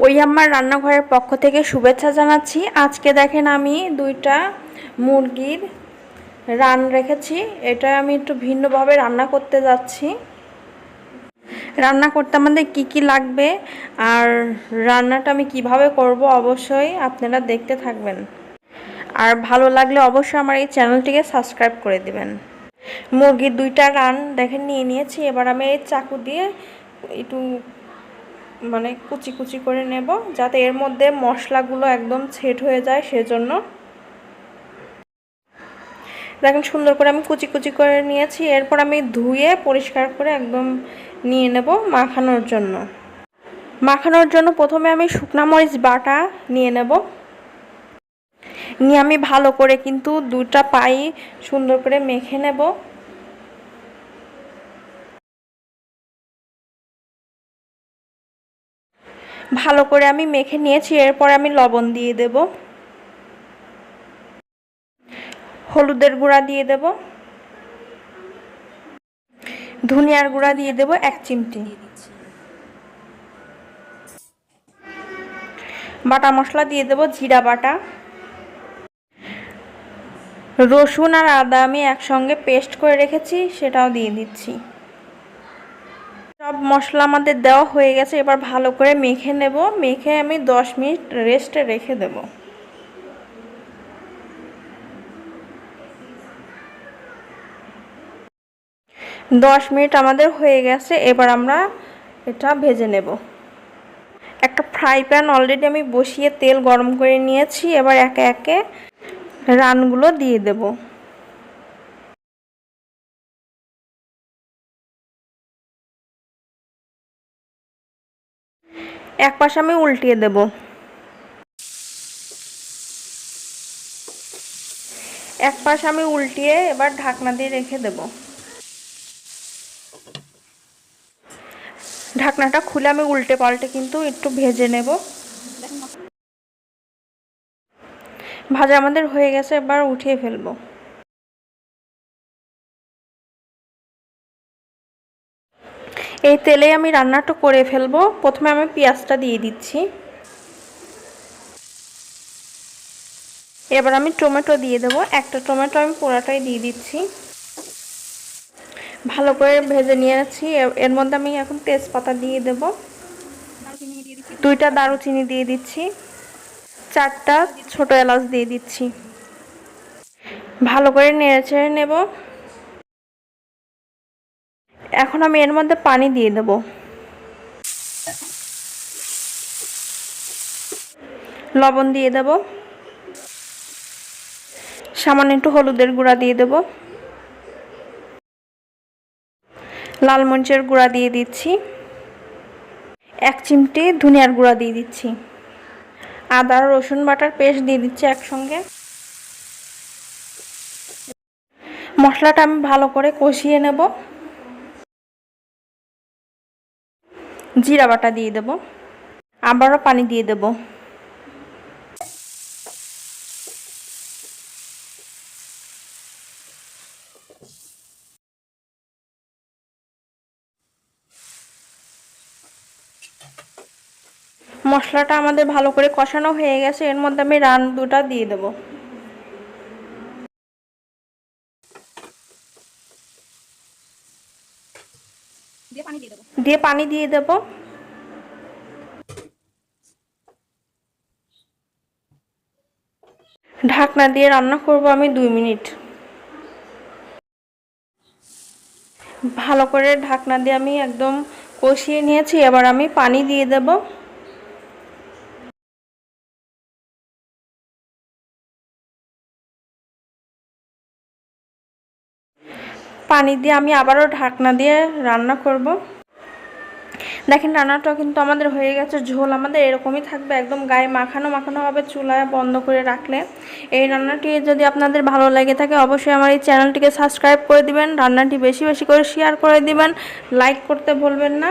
ওই আমার রান্নাঘরের পক্ষ থেকে শুভেচ্ছা জানাচ্ছি। আজকে দেখেন আমি 2টা মুরগির রান রেখেছি। এটা আমি একটু ভিন্নভাবে রান্না করতে যাচ্ছি। রান্না করতে আমাদের কি লাগবে আর রান্নাটা আমি কিভাবে করব অবশ্যই আপনারা দেখতে থাকবেন। আর ভালো লাগলে অবশ্যই আমার এই চ্যানেলটিকে সাবস্ক্রাইব করে দিবেন। মুরগির 2টা রান দেখেন নিয়ে নিয়েছি। এবার আমি এই চাকু দিয়ে একটু কুচি কুচি করে নেব, যাতে এর মধ্যে মশলাগুলো একদম সেট হয়ে যায়। সেজন্য দেখেন সুন্দর করে আমি কুচি কুচি করে নিয়েছি। এরপর আমি ধুয়ে পরিষ্কার করে একদম নিয়ে নেব মাখানোর জন্য প্রথমে আমি শুকনা মরিচ বাটা নিয়ে নেব। নিয়ে আমি ভালো করে কিন্তু 2টা পাই সুন্দর করে মেখে নেব। ভালো করে আমি মেখে নিয়েছি। এরপর আমি লবণ দিয়ে দেব, হলুদের গুঁড়া দিয়ে দেব, ধনিয়ার গুঁড়া দিয়ে দেব 1 চিমটি, বাটা মশলা দিয়ে দেব জিরা বাটা, রসুন আর আদা আমি একসঙ্গে পেস্ট করে রেখেছি সেটাও দিয়ে দিচ্ছি। সব মশলা আমাদের দেওয়া হয়ে গেছে। এবার ভালো করে মেখে নেব। মেখে আমি 10 মিনিট রেস্টে রেখে দেব। 10 মিনিট আমাদের হয়ে গেছে। এবার আমরা এটা ভেজে নেব। একটা ফ্রাই প্যান অলরেডি আমি বসিয়ে তেল গরম করে নিয়েছি। এবার একে একে রানগুলো দিয়ে দেব। এক পাশ আমি উল্টিয়ে দেব। এক পাশ আমি উল্টিয়ে এবার ঢাকনা দিয়ে রেখে দেব। ঢাকনাটা খুলে আমি উল্টে পাল্টে কিন্তু একটু ভেজে নেব। ভাজা আমাদের হয়ে গেছে। এবার উঠিয়ে ফেলবো। এই তেলে আমি রান্নাটা করে ফেলবো। প্রথমে আমি পেঁয়াজটা দিয়ে দিচ্ছি। এবার আমি টমেটো দিয়ে দেবো। একটা টমেটো আমি পুরোটাই দিয়ে দিচ্ছি। ভালো করে ভেজে নিয়েছি। এর মধ্যে আমি এখন তেজপাতা দিয়ে দেব, 2টা দারুচিনি দিয়ে দিচ্ছি, 4টা ছোট এলাচ দিয়ে দিচ্ছি। ভালো করে নেড়েচেড়ে নেব। এখন আমি এর মধ্যে পানি দিয়ে দেব। লবণ দিয়ে দেব, সামান্য একটু হলুদের গুঁড়া দিয়ে দেব, লাল মরিচের গুঁড়া দিয়ে দিচ্ছি, 1 চিমটি ধনিয়ার গুঁড়া দিয়ে দিচ্ছি, আদা রসুন বাটার পেস্ট দিয়ে দিচ্ছি একসঙ্গে। মশলাটা আমি ভালো করে কষিয়ে নেব। জিরা বাটা দিয়ে দেব, আবারও পানি দিয়ে দেব। মশলাটা আমাদের ভালো করে কষানো হয়ে গেছে। এর মধ্যে আমি রান 2টা দিয়ে দেব। দিয়ে পানি দিয়ে দেব। ঢাকনা দিয়ে রান্না করব আমি 2 মিনিট। ভালো করে ঢাকনা দিয়ে আমি একদম কষিয়ে নিয়েছি। এবার আমি পানি দিয়ে দেব। পানি দিয়ে আমি আবারও ঢাকনা দিয়ে রান্না করব। দেখেন রান্নাটা কিন্তু আমাদের হয়ে গেছে। ঝোল আমাদের এরকমই থাকবে, একদম গায়ে মাখানো মাখানো হবে চুলায় বন্ধ করে রাখলে। এই রান্নাটি যদি আপনাদের ভালো লেগে থাকে অবশ্যই আমার এই চ্যানেলটিকে সাবস্ক্রাইব করে দিবেন। রান্নাটি বেশি বেশি করে শেয়ার করে দিবেন, লাইক করতে ভুলবেন না।